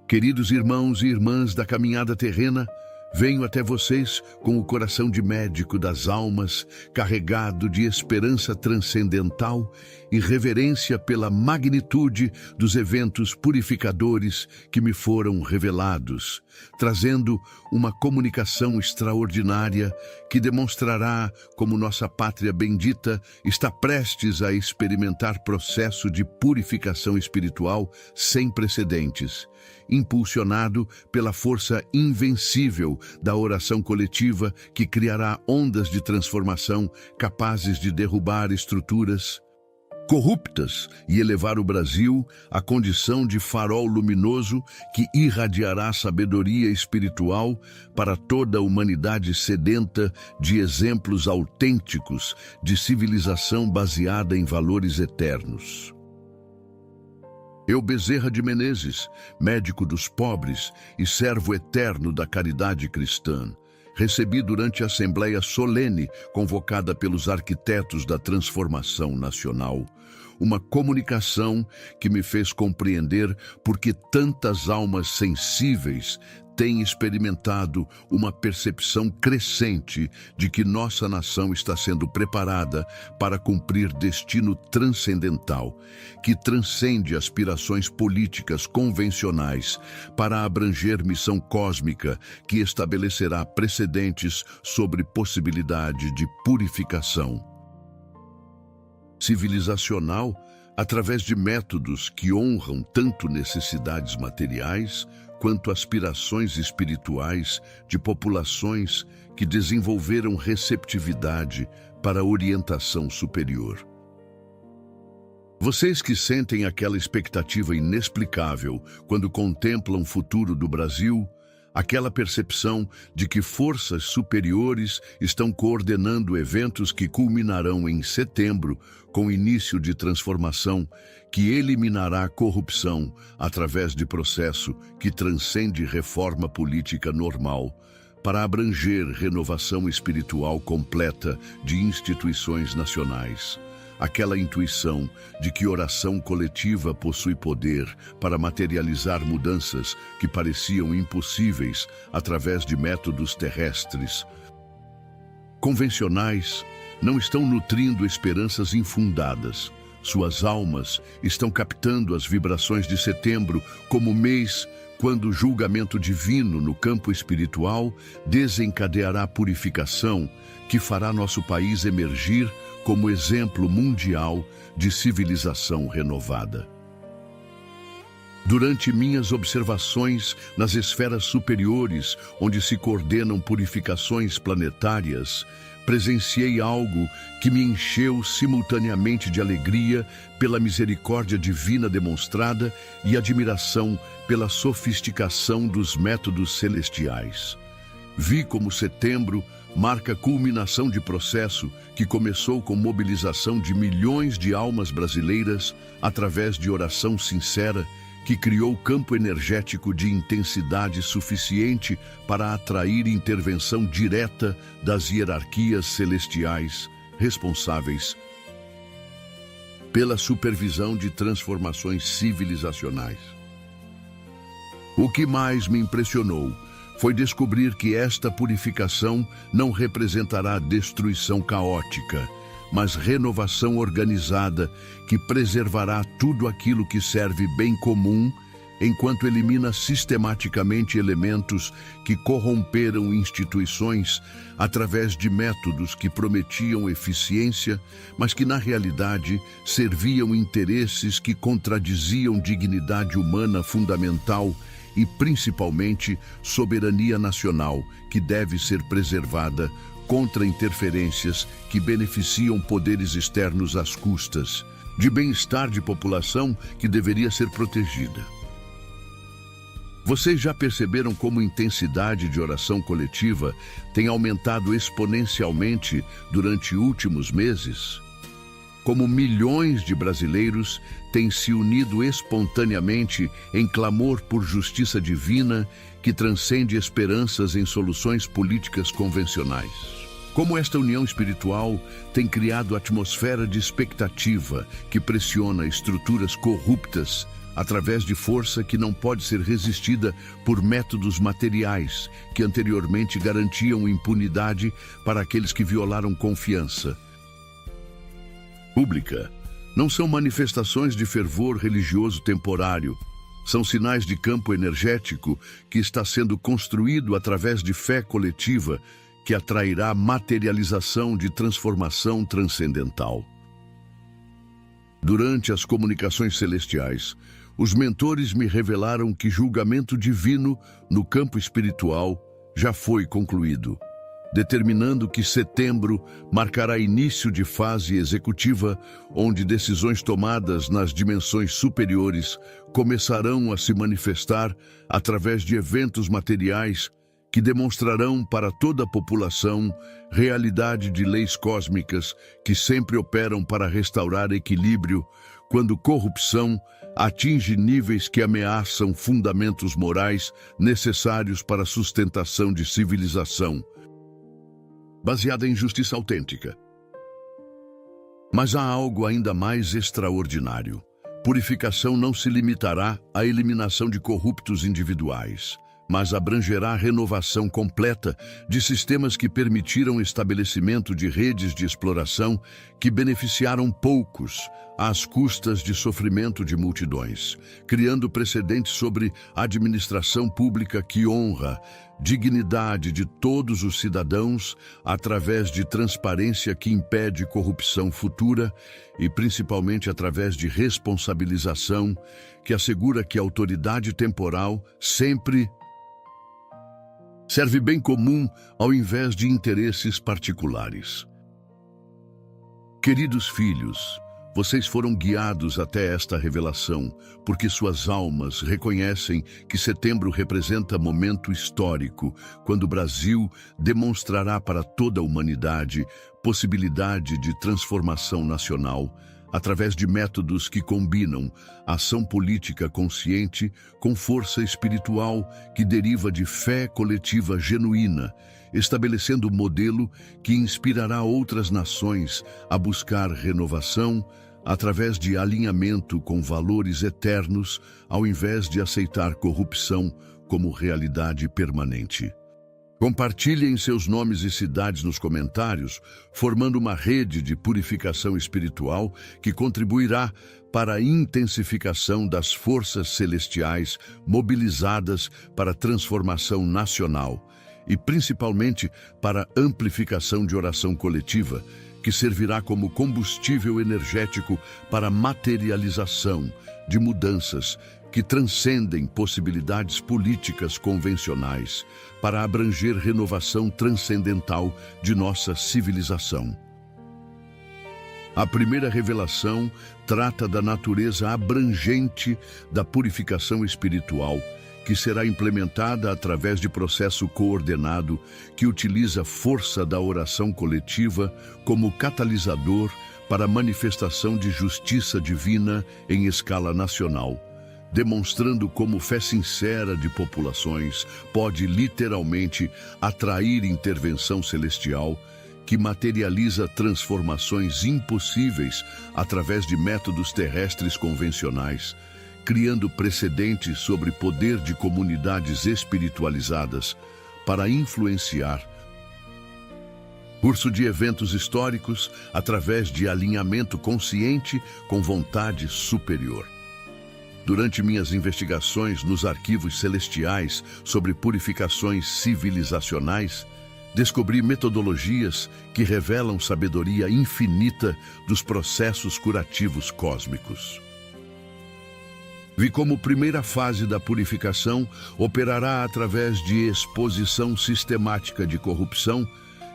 Queridos irmãos e irmãs da caminhada terrena, venho até vocês com o coração de médico das almas, carregado de esperança transcendental e reverência pela magnitude dos eventos purificadores que me foram revelados, trazendo uma comunicação extraordinária que demonstrará como nossa pátria bendita está prestes a experimentar processo de purificação espiritual sem precedentes, impulsionado pela força invencível da oração coletiva que criará ondas de transformação capazes de derrubar estruturas corruptas e elevar o Brasil à condição de farol luminoso que irradiará sabedoria espiritual para toda a humanidade sedenta de exemplos autênticos de civilização baseada em valores eternos. Eu, Bezerra de Menezes, médico dos pobres e servo eterno da caridade cristã, recebi durante a Assembleia Solene, convocada pelos arquitetos da transformação nacional, uma comunicação que me fez compreender por que tantas almas sensíveis têm experimentado uma percepção crescente de que nossa nação está sendo preparada para cumprir destino transcendental, que transcende aspirações políticas convencionais para abranger missão cósmica que estabelecerá precedentes sobre possibilidade de purificação civilizacional através de métodos que honram tanto necessidades materiais quanto aspirações espirituais de populações que desenvolveram receptividade para a orientação superior. Vocês que sentem aquela expectativa inexplicável quando contemplam o futuro do Brasil, aquela percepção de que forças superiores estão coordenando eventos que culminarão em setembro com o início de transformação que eliminará a corrupção através de processo que transcende reforma política normal para abranger renovação espiritual completa de instituições nacionais. Aquela intuição de que oração coletiva possui poder para materializar mudanças que pareciam impossíveis através de métodos terrestres convencionais não estão nutrindo esperanças infundadas. Suas almas estão captando as vibrações de setembro como mês quando o julgamento divino no campo espiritual desencadeará a purificação que fará nosso país emergir como exemplo mundial de civilização renovada. Durante minhas observações nas esferas superiores, onde se coordenam purificações planetárias, presenciei algo que me encheu simultaneamente de alegria pela misericórdia divina demonstrada e admiração pela sofisticação dos métodos celestiais. Vi como setembro marca a culminação de processo que começou com mobilização de milhões de almas brasileiras através de oração sincera que criou campo energético de intensidade suficiente para atrair intervenção direta das hierarquias celestiais responsáveis pela supervisão de transformações civilizacionais. O que mais me impressionou foi descobrir que esta purificação não representará destruição caótica, mas renovação organizada que preservará tudo aquilo que serve bem comum, enquanto elimina sistematicamente elementos que corromperam instituições através de métodos que prometiam eficiência, mas que na realidade serviam interesses que contradiziam dignidade humana fundamental e principalmente soberania nacional, que deve ser preservada contra interferências que beneficiam poderes externos às custas de bem-estar de população que deveria ser protegida. Vocês já perceberam como a intensidade de oração coletiva tem aumentado exponencialmente durante últimos meses? Como milhões de brasileiros têm se unido espontaneamente em clamor por justiça divina que transcende esperanças em soluções políticas convencionais. Como esta união espiritual tem criado atmosfera de expectativa que pressiona estruturas corruptas através de força que não pode ser resistida por métodos materiais que anteriormente garantiam impunidade para aqueles que violaram confiança pública. Não são manifestações de fervor religioso temporário, são sinais de campo energético que está sendo construído através de fé coletiva que atrairá materialização de transformação transcendental. Durante as comunicações celestiais, os mentores me revelaram que julgamento divino no campo espiritual já foi concluído, determinando que setembro marcará início de fase executiva, onde decisões tomadas nas dimensões superiores começarão a se manifestar através de eventos materiais que demonstrarão para toda a população realidade de leis cósmicas que sempre operam para restaurar equilíbrio quando corrupção atinge níveis que ameaçam fundamentos morais necessários para a sustentação de civilização, baseada em justiça autêntica. Mas há algo ainda mais extraordinário. Purificação não se limitará à eliminação de corruptos individuais, mas abrangerá a renovação completa de sistemas que permitiram o estabelecimento de redes de exploração que beneficiaram poucos às custas de sofrimento de multidões, criando precedentes sobre administração pública que honra dignidade de todos os cidadãos através de transparência que impede corrupção futura e principalmente através de responsabilização que assegura que a autoridade temporal sempre serve bem comum ao invés de interesses particulares. Queridos filhos, vocês foram guiados até esta revelação, porque suas almas reconhecem que setembro representa momento histórico, quando o Brasil demonstrará para toda a humanidade possibilidade de transformação nacional, através de métodos que combinam ação política consciente com força espiritual que deriva de fé coletiva genuína, estabelecendo um modelo que inspirará outras nações a buscar renovação através de alinhamento com valores eternos, ao invés de aceitar corrupção como realidade permanente. Compartilhem seus nomes e cidades nos comentários, formando uma rede de purificação espiritual que contribuirá para a intensificação das forças celestiais mobilizadas para a transformação nacional e principalmente para a amplificação de oração coletiva, que servirá como combustível energético para a materialização de mudanças que transcendem possibilidades políticas convencionais para abranger renovação transcendental de nossa civilização. A primeira revelação trata da natureza abrangente da purificação espiritual, que será implementada através de processo coordenado que utiliza a força da oração coletiva como catalisador para a manifestação de justiça divina em escala nacional, demonstrando como fé sincera de populações pode literalmente atrair intervenção celestial que materializa transformações impossíveis através de métodos terrestres convencionais, criando precedentes sobre poder de comunidades espiritualizadas para influenciar curso de eventos históricos através de alinhamento consciente com vontade superior. Durante minhas investigações nos arquivos celestiais sobre purificações civilizacionais, descobri metodologias que revelam sabedoria infinita dos processos curativos cósmicos. Vi como primeira fase da purificação operará através de exposição sistemática de corrupção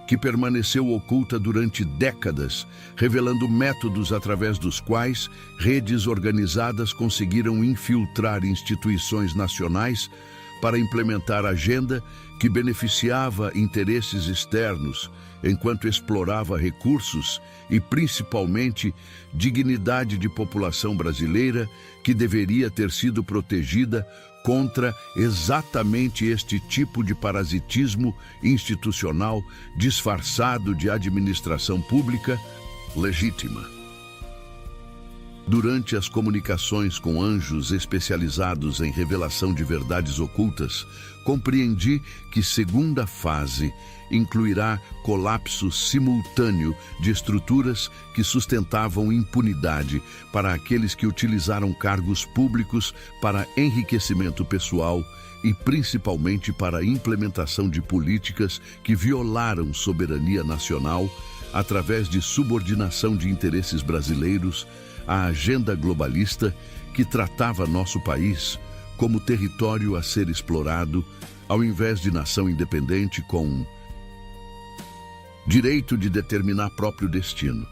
que permaneceu oculta durante décadas, revelando métodos através dos quais redes organizadas conseguiram infiltrar instituições nacionais para implementar agenda que beneficiava interesses externos, enquanto explorava recursos e, principalmente, dignidade de população brasileira que deveria ter sido protegida contra exatamente este tipo de parasitismo institucional disfarçado de administração pública legítima. Durante as comunicações com anjos especializados em revelação de verdades ocultas, compreendi que segunda fase incluirá colapso simultâneo de estruturas que sustentavam impunidade para aqueles que utilizaram cargos públicos para enriquecimento pessoal e principalmente para a implementação de políticas que violaram soberania nacional através de subordinação de interesses brasileiros à agenda globalista que tratava nosso país como território a ser explorado, ao invés de nação independente com direito de determinar próprio destino.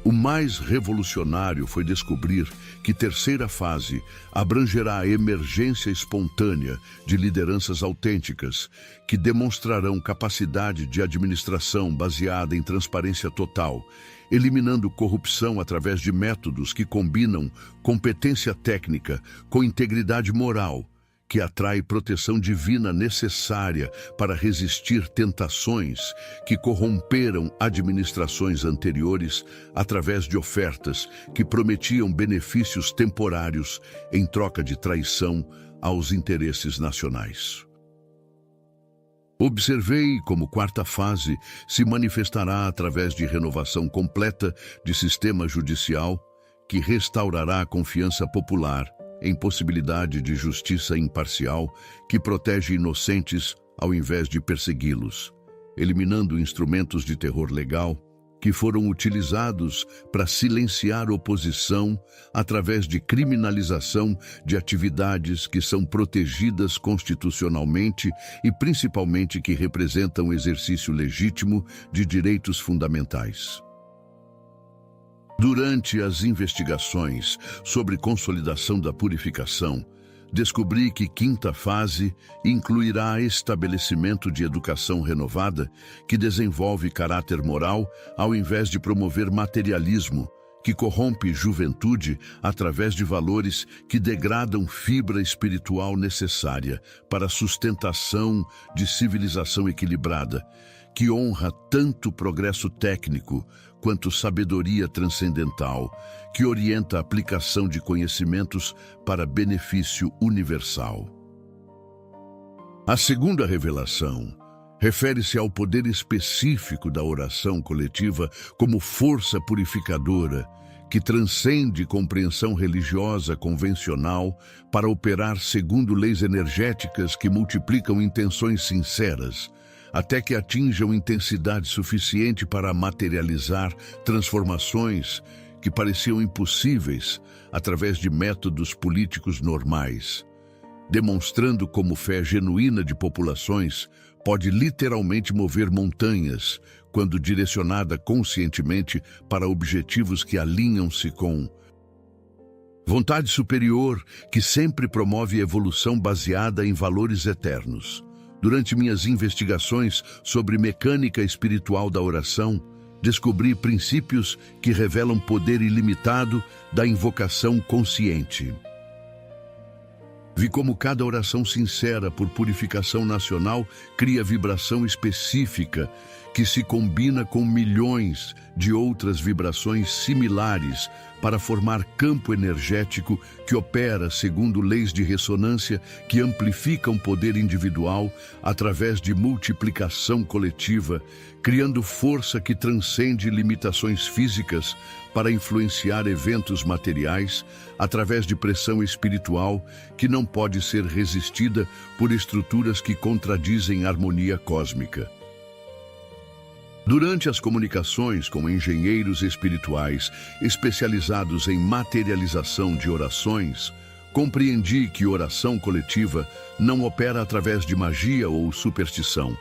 O mais revolucionário foi descobrir que terceira fase abrangerá a emergência espontânea de lideranças autênticas que demonstrarão capacidade de administração baseada em transparência total, eliminando corrupção através de métodos que combinam competência técnica com integridade moral, que atrai proteção divina necessária para resistir tentações que corromperam administrações anteriores através de ofertas que prometiam benefícios temporários em troca de traição aos interesses nacionais. Observei como quarta fase se manifestará através de renovação completa de sistema judicial que restaurará a confiança popular em possibilidade de justiça imparcial que protege inocentes ao invés de persegui-los, eliminando instrumentos de terror legal que foram utilizados para silenciar oposição através de criminalização de atividades que são protegidas constitucionalmente e principalmente que representam o exercício legítimo de direitos fundamentais. Durante as investigações sobre consolidação da purificação, descobri que quinta fase incluirá estabelecimento de educação renovada que desenvolve caráter moral ao invés de promover materialismo, que corrompe juventude através de valores que degradam fibra espiritual necessária para a sustentação de civilização equilibrada, que honra tanto progresso técnico quanto sabedoria transcendental, que orienta a aplicação de conhecimentos para benefício universal. A segunda revelação refere-se ao poder específico da oração coletiva como força purificadora que transcende compreensão religiosa convencional para operar segundo leis energéticas que multiplicam intenções sinceras, até que atinjam intensidade suficiente para materializar transformações que pareciam impossíveis através de métodos políticos normais, demonstrando como fé genuína de populações pode literalmente mover montanhas quando direcionada conscientemente para objetivos que alinham-se com vontade superior, que sempre promove evolução baseada em valores eternos. Durante minhas investigações sobre mecânica espiritual da oração, descobri princípios que revelam poder ilimitado da invocação consciente. Vi como cada oração sincera por purificação nacional cria vibração específica que se combina com milhões de outras vibrações similares para formar campo energético que opera segundo leis de ressonância que amplificam poder individual através de multiplicação coletiva, criando força que transcende limitações físicas para influenciar eventos materiais através de pressão espiritual que não pode ser resistida por estruturas que contradizem a harmonia cósmica. Durante as comunicações com engenheiros espirituais especializados em materialização de orações, compreendi que oração coletiva não opera através de magia ou superstição,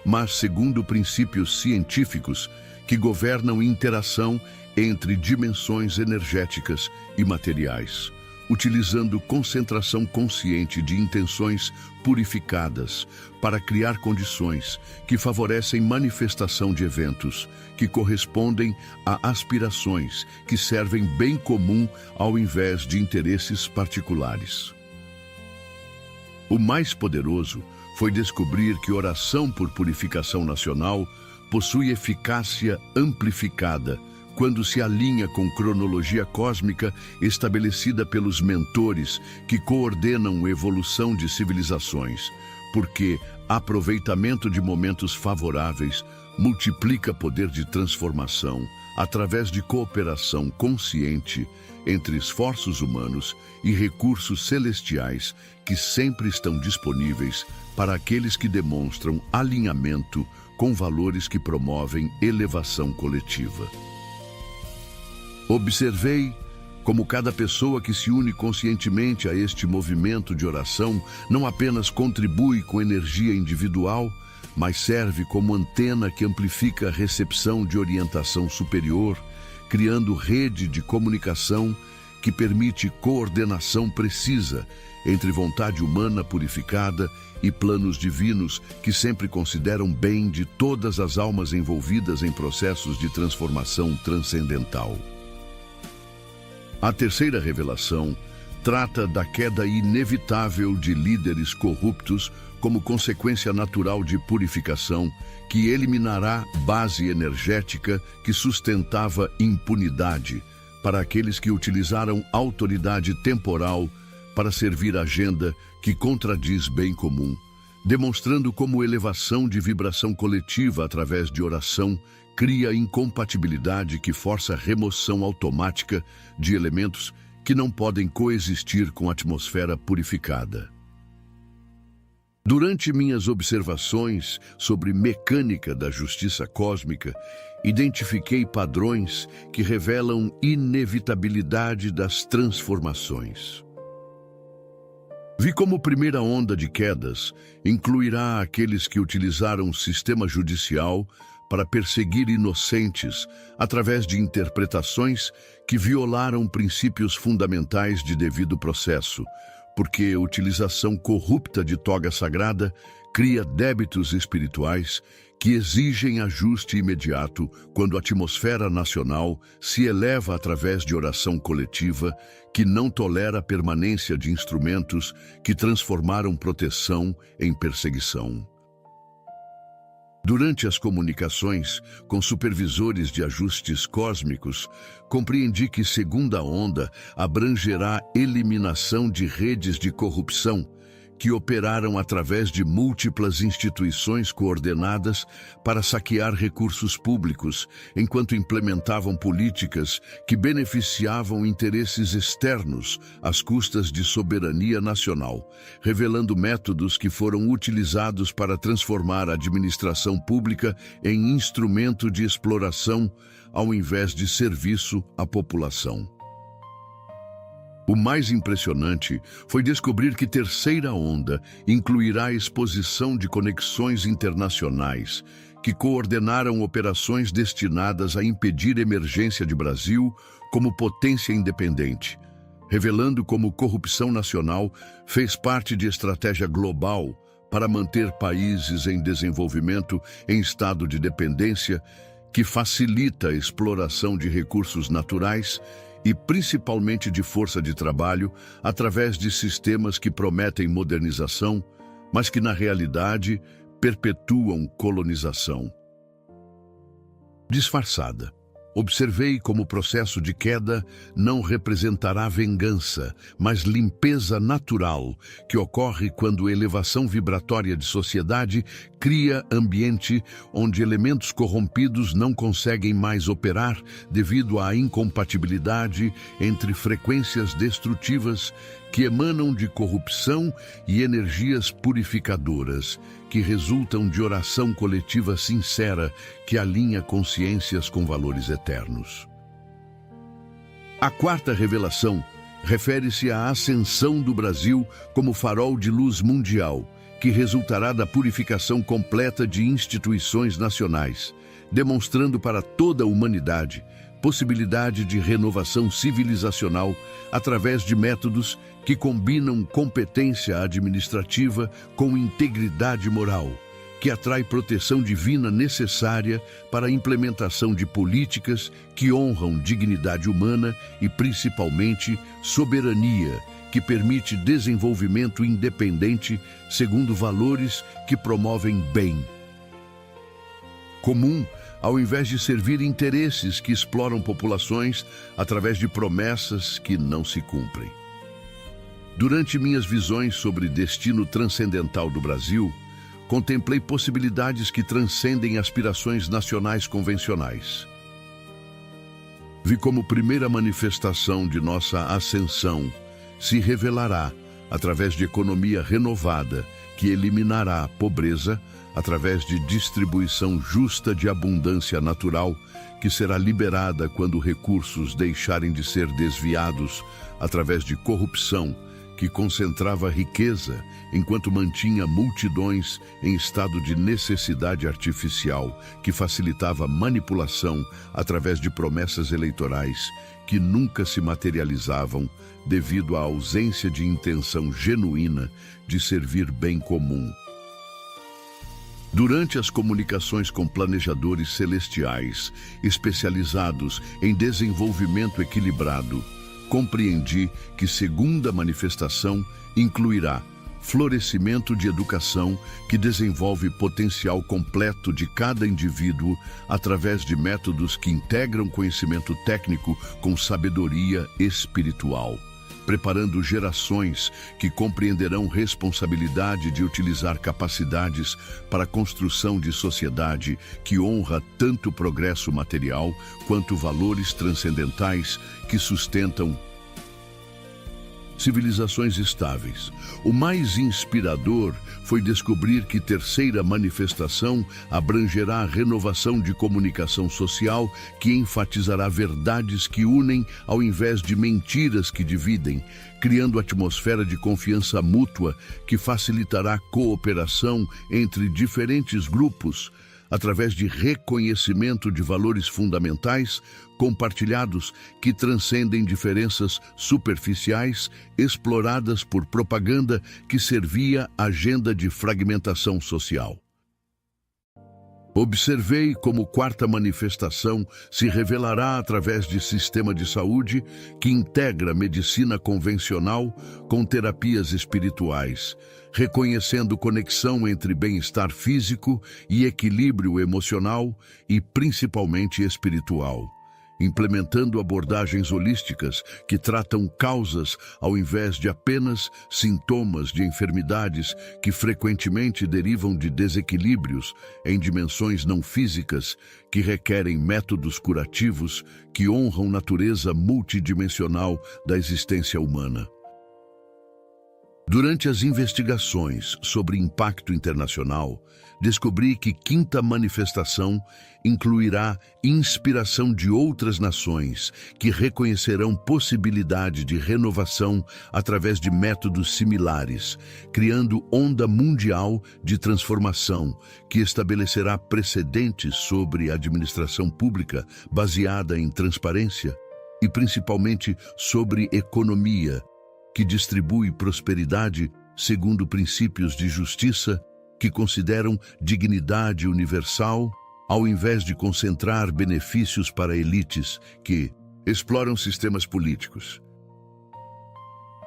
mas segundo princípios científicos que governam interação entre dimensões energéticas e materiais, utilizando concentração consciente de intenções purificadas para criar condições que favorecem manifestação de eventos que correspondem a aspirações que servem bem comum ao invés de interesses particulares. O mais poderoso foi descobrir que oração por purificação nacional possui eficácia amplificada quando se alinha com cronologia cósmica estabelecida pelos mentores que coordenam a evolução de civilizações, porque aproveitamento de momentos favoráveis multiplica poder de transformação através de cooperação consciente entre esforços humanos e recursos celestiais que sempre estão disponíveis para aqueles que demonstram alinhamento com valores que promovem elevação coletiva. Observei como cada pessoa que se une conscientemente a este movimento de oração não apenas contribui com energia individual, mas serve como antena que amplifica a recepção de orientação superior, criando rede de comunicação que permite coordenação precisa entre vontade humana purificada e planos divinos que sempre consideram bem de todas as almas envolvidas em processos de transformação transcendental. A terceira revelação trata da queda inevitável de líderes corruptos como consequência natural de purificação que eliminará base energética que sustentava impunidade para aqueles que utilizaram autoridade temporal para servir a agenda que contradiz bem comum, demonstrando como elevação de vibração coletiva através de oração cria incompatibilidade que força a remoção automática de elementos que não podem coexistir com a atmosfera purificada. Durante minhas observações sobre mecânica da justiça cósmica, identifiquei padrões que revelam inevitabilidade das transformações. Vi como primeira onda de quedas incluirá aqueles que utilizaram o sistema judicial para perseguir inocentes através de interpretações que violaram princípios fundamentais de devido processo, porque a utilização corrupta de toga sagrada cria débitos espirituais que exigem ajuste imediato quando a atmosfera nacional se eleva através de oração coletiva que não tolera a permanência de instrumentos que transformaram proteção em perseguição. Durante as comunicações com supervisores de ajustes cósmicos, compreendi que segunda onda abrangerá eliminação de redes de corrupção que operaram através de múltiplas instituições coordenadas para saquear recursos públicos, enquanto implementavam políticas que beneficiavam interesses externos às custas de soberania nacional, revelando métodos que foram utilizados para transformar a administração pública em instrumento de exploração ao invés de serviço à população. O mais impressionante foi descobrir que terceira onda incluirá a exposição de conexões internacionais que coordenaram operações destinadas a impedir a emergência de Brasil como potência independente, revelando como corrupção nacional fez parte de estratégia global para manter países em desenvolvimento em estado de dependência que facilita a exploração de recursos naturais e principalmente de força de trabalho, através de sistemas que prometem modernização, mas que na realidade perpetuam colonização. Disfarçada, observei como o processo de queda não representará vingança, mas limpeza natural, que ocorre quando a elevação vibratória de sociedade cria ambiente onde elementos corrompidos não conseguem mais operar devido à incompatibilidade entre frequências destrutivas que emanam de corrupção e energias purificadoras, que resultam de oração coletiva sincera que alinha consciências com valores eternos. A quarta revelação refere-se à ascensão do Brasil como farol de luz mundial, que resultará da purificação completa de instituições nacionais, demonstrando para toda a humanidade possibilidade de renovação civilizacional através de métodos que combinam competência administrativa com integridade moral, que atrai proteção divina necessária para a implementação de políticas que honram dignidade humana e, principalmente, soberania, que permite desenvolvimento independente segundo valores que promovem bem comum ao invés de servir interesses que exploram populações através de promessas que não se cumprem. Durante minhas visões sobre destino transcendental do Brasil, contemplei possibilidades que transcendem aspirações nacionais convencionais. Vi como primeira manifestação de nossa ascensão se revelará através de economia renovada que eliminará a pobreza através de distribuição justa de abundância natural que será liberada quando recursos deixarem de ser desviados através de corrupção que concentrava riqueza enquanto mantinha multidões em estado de necessidade artificial, que facilitava manipulação através de promessas eleitorais que nunca se materializavam devido à ausência de intenção genuína de servir bem comum. Durante as comunicações com planejadores celestiais especializados em desenvolvimento equilibrado, compreendi que segunda manifestação incluirá florescimento de educação que desenvolve potencial completo de cada indivíduo através de métodos que integram conhecimento técnico com sabedoria espiritual, preparando gerações que compreenderão responsabilidade de utilizar capacidades para a construção de sociedade que honra tanto o progresso material quanto valores transcendentais que sustentam civilizações estáveis. O mais inspirador foi descobrir que terceira manifestação abrangerá a renovação de comunicação social que enfatizará verdades que unem ao invés de mentiras que dividem, criando atmosfera de confiança mútua que facilitará a cooperação entre diferentes grupos, através de reconhecimento de valores fundamentais compartilhados que transcendem diferenças superficiais exploradas por propaganda que servia à agenda de fragmentação social. Observei como quarta manifestação se revelará através de sistema de saúde que integra medicina convencional com terapias espirituais, reconhecendo conexão entre bem-estar físico e equilíbrio emocional e principalmente espiritual, implementando abordagens holísticas que tratam causas ao invés de apenas sintomas de enfermidades que frequentemente derivam de desequilíbrios em dimensões não físicas que requerem métodos curativos que honram a natureza multidimensional da existência humana. Durante as investigações sobre impacto internacional, descobri que quinta manifestação incluirá inspiração de outras nações que reconhecerão possibilidade de renovação através de métodos similares, criando onda mundial de transformação que estabelecerá precedentes sobre administração pública baseada em transparência e principalmente sobre economia, que distribui prosperidade segundo princípios de justiça que consideram dignidade universal, ao invés de concentrar benefícios para elites que exploram sistemas políticos.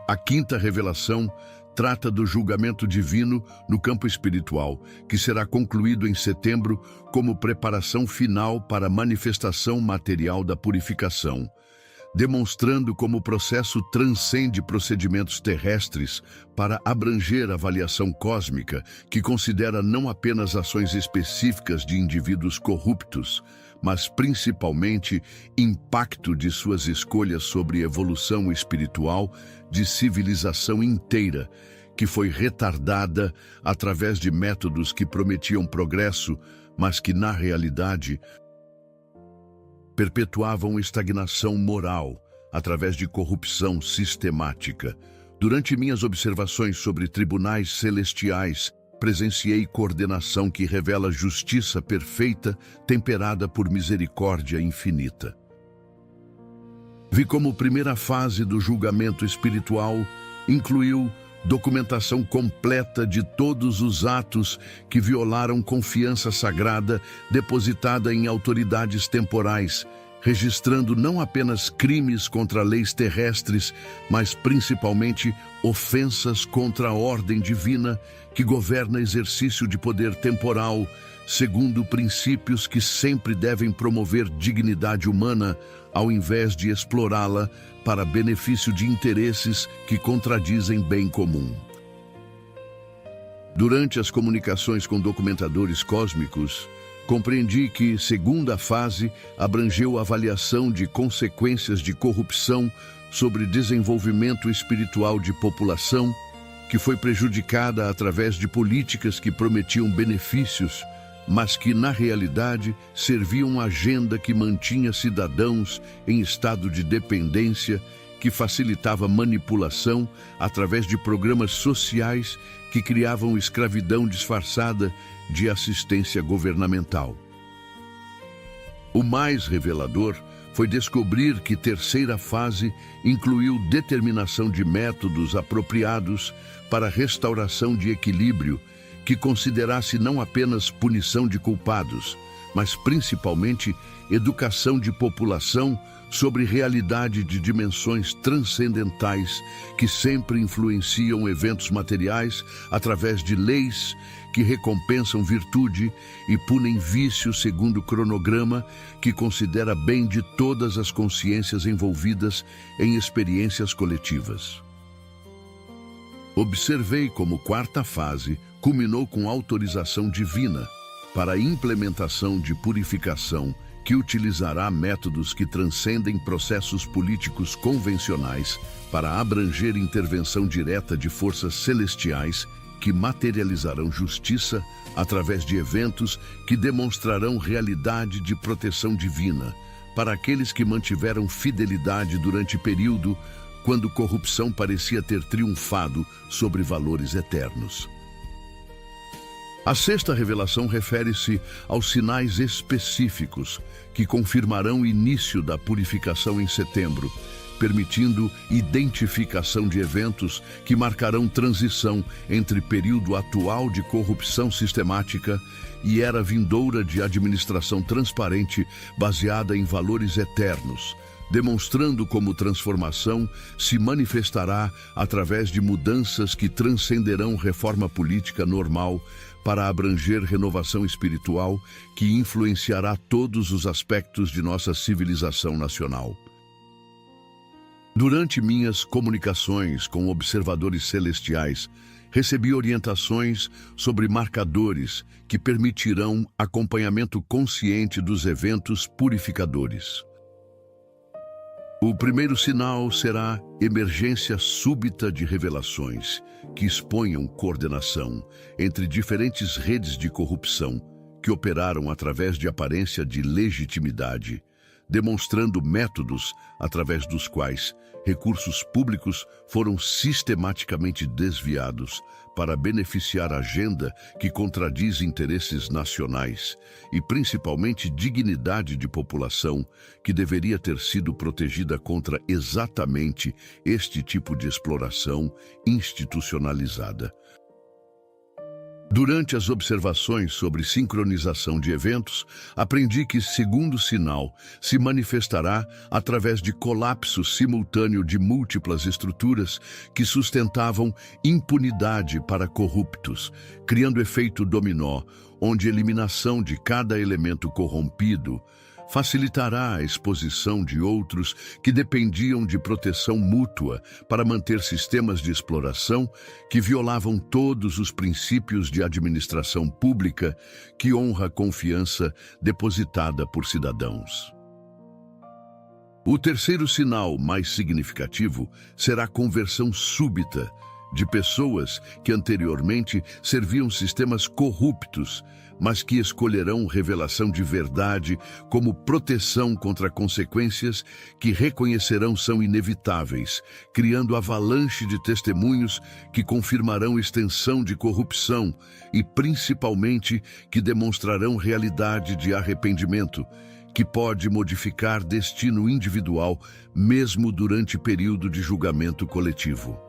A quinta revelação trata do julgamento divino no campo espiritual, que será concluído em setembro como preparação final para a manifestação material da purificação, demonstrando como o processo transcende procedimentos terrestres para abranger a avaliação cósmica, que considera não apenas ações específicas de indivíduos corruptos, mas principalmente impacto de suas escolhas sobre evolução espiritual de civilização inteira, que foi retardada através de métodos que prometiam progresso, mas que, na realidade, perpetuavam estagnação moral através de corrupção sistemática. Durante minhas observações sobre tribunais celestiais, presenciei coordenação que revela justiça perfeita, temperada por misericórdia infinita. Vi como primeira fase do julgamento espiritual incluiu documentação completa de todos os atos que violaram confiança sagrada depositada em autoridades temporais, registrando não apenas crimes contra leis terrestres, mas principalmente ofensas contra a ordem divina que governa exercício de poder temporal, segundo princípios que sempre devem promover dignidade humana, ao invés de explorá-la para benefício de interesses que contradizem bem comum. Durante as comunicações com documentadores cósmicos, compreendi que segunda fase abrangeu a avaliação de consequências de corrupção sobre desenvolvimento espiritual de população, que foi prejudicada através de políticas que prometiam benefícios, mas que, na realidade, serviam a agenda que mantinha cidadãos em estado de dependência, que facilitava manipulação através de programas sociais que criavam escravidão disfarçada de assistência governamental. O mais revelador foi descobrir que terceira fase incluiu determinação de métodos apropriados para a restauração de equilíbrio, que considerasse não apenas punição de culpados, mas principalmente educação de população sobre realidade de dimensões transcendentais que sempre influenciam eventos materiais através de leis que recompensam virtude e punem vício segundo o cronograma que considera bem de todas as consciências envolvidas em experiências coletivas. Observei como quarta fase culminou com autorização divina para a implementação de purificação que utilizará métodos que transcendem processos políticos convencionais para abranger intervenção direta de forças celestiais que materializarão justiça através de eventos que demonstrarão realidade de proteção divina para aqueles que mantiveram fidelidade durante período quando corrupção parecia ter triunfado sobre valores eternos. A sexta revelação refere-se aos sinais específicos que confirmarão o início da purificação em setembro, permitindo identificação de eventos que marcarão transição entre período atual de corrupção sistemática e era vindoura de administração transparente baseada em valores eternos, demonstrando como transformação se manifestará através de mudanças que transcenderão reforma política normal para abranger renovação espiritual que influenciará todos os aspectos de nossa civilização nacional. Durante minhas comunicações com observadores celestiais, recebi orientações sobre marcadores que permitirão acompanhamento consciente dos eventos purificadores. O primeiro sinal será emergência súbita de revelações que exponham coordenação entre diferentes redes de corrupção que operaram através de aparência de legitimidade, demonstrando métodos através dos quais recursos públicos foram sistematicamente desviados para beneficiar a agenda que contradiz interesses nacionais e principalmente dignidade de população que deveria ter sido protegida contra exatamente este tipo de exploração institucionalizada. Durante as observações sobre sincronização de eventos, aprendi que segundo sinal se manifestará através de colapso simultâneo de múltiplas estruturas que sustentavam impunidade para corruptos, criando efeito dominó, onde a eliminação de cada elemento corrompido facilitará a exposição de outros que dependiam de proteção mútua para manter sistemas de exploração que violavam todos os princípios de administração pública que honra a confiança depositada por cidadãos. O terceiro sinal mais significativo será a conversão súbita de pessoas que anteriormente serviam sistemas corruptos, mas que escolherão revelação de verdade como proteção contra consequências que reconhecerão são inevitáveis, criando avalanche de testemunhos que confirmarão extensão de corrupção e, principalmente, que demonstrarão realidade de arrependimento, que pode modificar destino individual mesmo durante período de julgamento coletivo.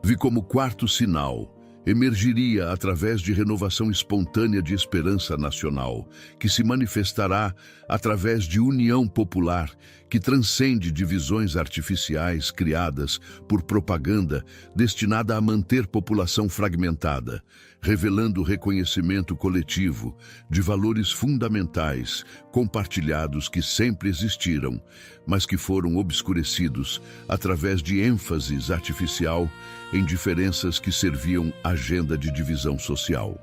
Vi como quarto sinal emergiria através de renovação espontânea de esperança nacional, que se manifestará através de união popular, que transcende divisões artificiais criadas por propaganda destinada a manter população fragmentada, revelando o reconhecimento coletivo de valores fundamentais, compartilhados que sempre existiram, mas que foram obscurecidos através de ênfases artificial em diferenças que serviam agenda de divisão social.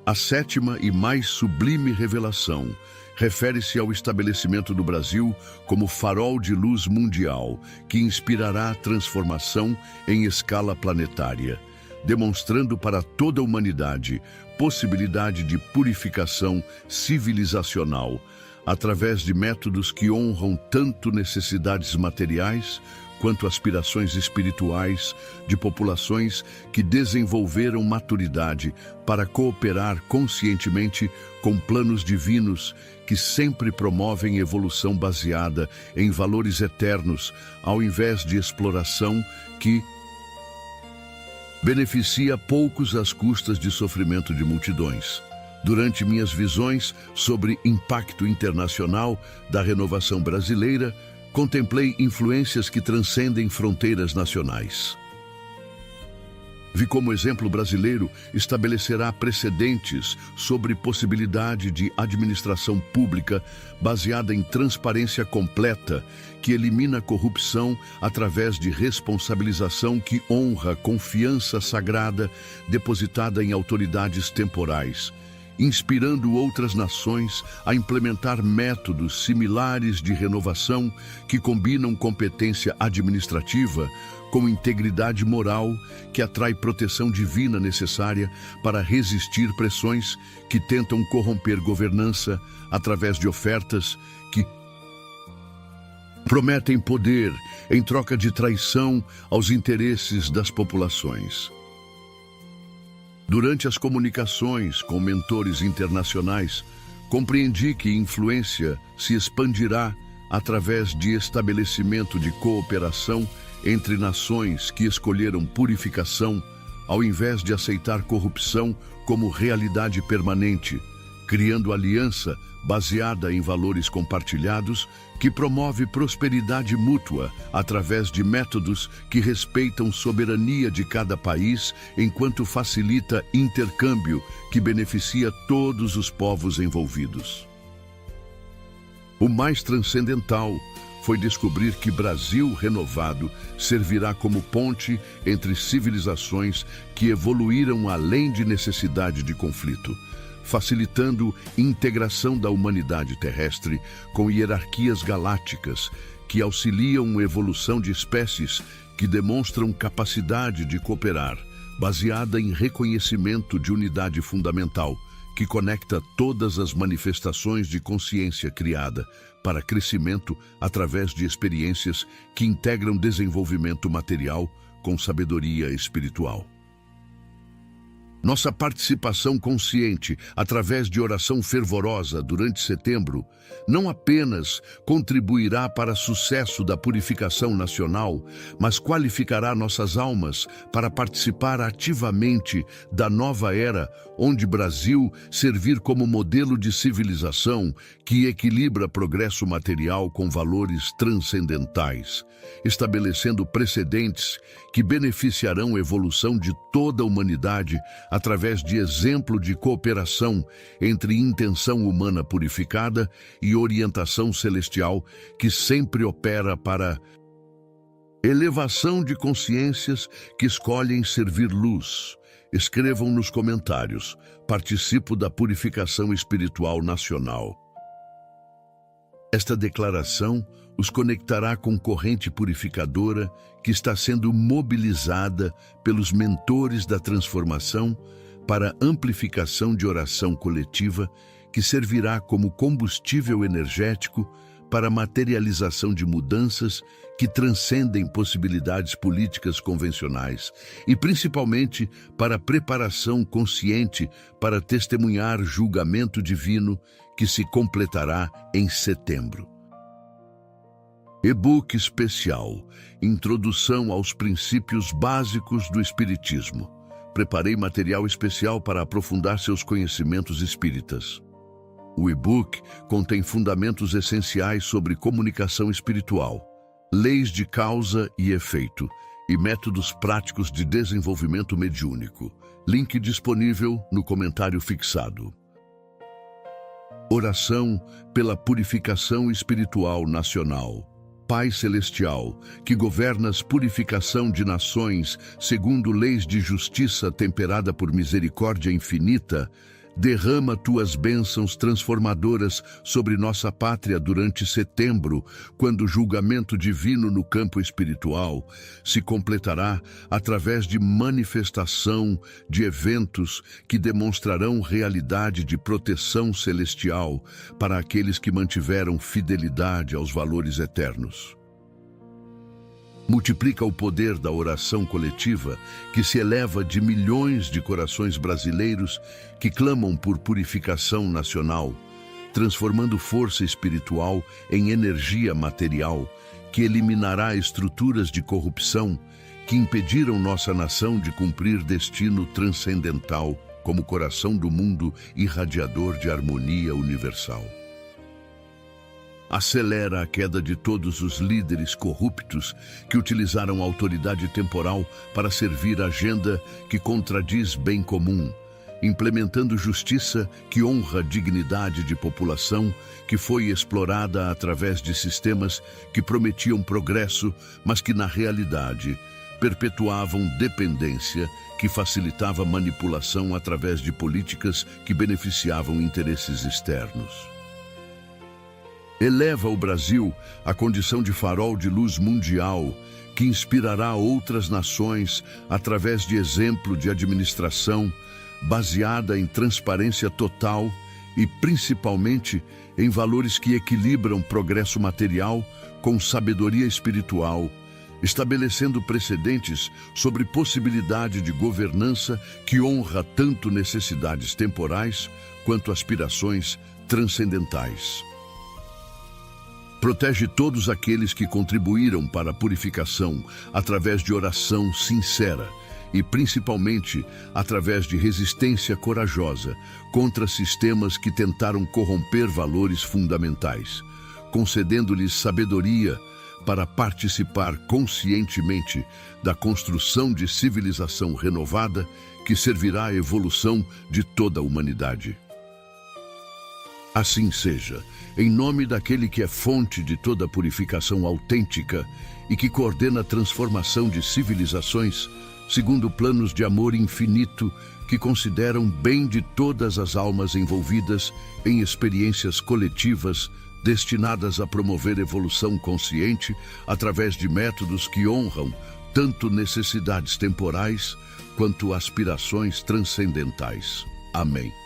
A sétima e mais sublime revelação refere-se ao estabelecimento do Brasil como farol de luz mundial que inspirará a transformação em escala planetária, demonstrando para toda a humanidade possibilidade de purificação civilizacional através de métodos que honram tanto necessidades materiais quanto aspirações espirituais de populações que desenvolveram maturidade para cooperar conscientemente com planos divinos que sempre promovem evolução baseada em valores eternos, ao invés de exploração que beneficia poucos às custas de sofrimento de multidões. Durante minhas visões sobre impacto internacional da renovação brasileira, contemplei influências que transcendem fronteiras nacionais. Vi como exemplo brasileiro estabelecerá precedentes sobre possibilidade de administração pública baseada em transparência completa, que elimina a corrupção através de responsabilização que honra a confiança sagrada depositada em autoridades temporais, inspirando outras nações a implementar métodos similares de renovação que combinam competência administrativa com integridade moral que atrai proteção divina necessária para resistir pressões que tentam corromper governança através de ofertas que prometem poder em troca de traição aos interesses das populações. Durante as comunicações com mentores internacionais, compreendi que influência se expandirá através de estabelecimento de cooperação entre nações que escolheram purificação, ao invés de aceitar corrupção como realidade permanente, criando aliança baseada em valores compartilhados que promove prosperidade mútua através de métodos que respeitam soberania de cada país, enquanto facilita intercâmbio que beneficia todos os povos envolvidos. O mais transcendental foi descobrir que Brasil renovado servirá como ponte entre civilizações que evoluíram além de necessidade de conflito, facilitando integração da humanidade terrestre com hierarquias galácticas que auxiliam a evolução de espécies que demonstram capacidade de cooperar, baseada em reconhecimento de unidade fundamental, que conecta todas as manifestações de consciência criada para crescimento através de experiências que integram desenvolvimento material com sabedoria espiritual. Nossa participação consciente, através de oração fervorosa durante setembro, não apenas contribuirá para o sucesso da purificação nacional, mas qualificará nossas almas para participar ativamente da nova era, onde Brasil servir como modelo de civilização que equilibra progresso material com valores transcendentais, estabelecendo precedentes que beneficiarão a evolução de toda a humanidade através de exemplo de cooperação entre intenção humana purificada e orientação celestial que sempre opera para elevação de consciências que escolhem servir luz. Escrevam nos comentários: participo da purificação espiritual nacional. Esta declaração os conectará com corrente purificadora que está sendo mobilizada pelos mentores da transformação para amplificação de oração coletiva que servirá como combustível energético para a materialização de mudanças que transcendem possibilidades políticas convencionais e principalmente para a preparação consciente para testemunhar julgamento divino que se completará em setembro. E-book especial: Introdução aos princípios básicos do Espiritismo. Preparei material especial para aprofundar seus conhecimentos espíritas. O e-book contém fundamentos essenciais sobre comunicação espiritual, leis de causa e efeito, e métodos práticos de desenvolvimento mediúnico. Link disponível no comentário fixado. Oração pela purificação espiritual nacional. Pai Celestial, que governas purificação de nações segundo leis de justiça temperada por misericórdia infinita, derrama tuas bênçãos transformadoras sobre nossa pátria durante setembro, quando o julgamento divino no campo espiritual se completará através de manifestação de eventos que demonstrarão realidade de proteção celestial para aqueles que mantiveram fidelidade aos valores eternos. Multiplica o poder da oração coletiva, que se eleva de milhões de corações brasileiros que clamam por purificação nacional, transformando força espiritual em energia material, que eliminará estruturas de corrupção que impediram nossa nação de cumprir destino transcendental como coração do mundo irradiador de harmonia universal. Acelera a queda de todos os líderes corruptos que utilizaram a autoridade temporal para servir a agenda que contradiz bem comum, implementando justiça que honra a dignidade de população que foi explorada através de sistemas que prometiam progresso, mas que na realidade perpetuavam dependência que facilitava manipulação através de políticas que beneficiavam interesses externos. Eleva o Brasil à condição de farol de luz mundial, que inspirará outras nações através de exemplo de administração baseada em transparência total e, principalmente, em valores que equilibram progresso material com sabedoria espiritual, estabelecendo precedentes sobre possibilidade de governança que honra tanto necessidades temporais quanto aspirações transcendentais. Protege todos aqueles que contribuíram para a purificação através de oração sincera e, principalmente, através de resistência corajosa contra sistemas que tentaram corromper valores fundamentais, concedendo-lhes sabedoria para participar conscientemente da construção de civilização renovada que servirá à evolução de toda a humanidade. Assim seja, em nome daquele que é fonte de toda purificação autêntica e que coordena a transformação de civilizações, segundo planos de amor infinito que consideram bem de todas as almas envolvidas em experiências coletivas destinadas a promover evolução consciente através de métodos que honram tanto necessidades temporais quanto aspirações transcendentais. Amém.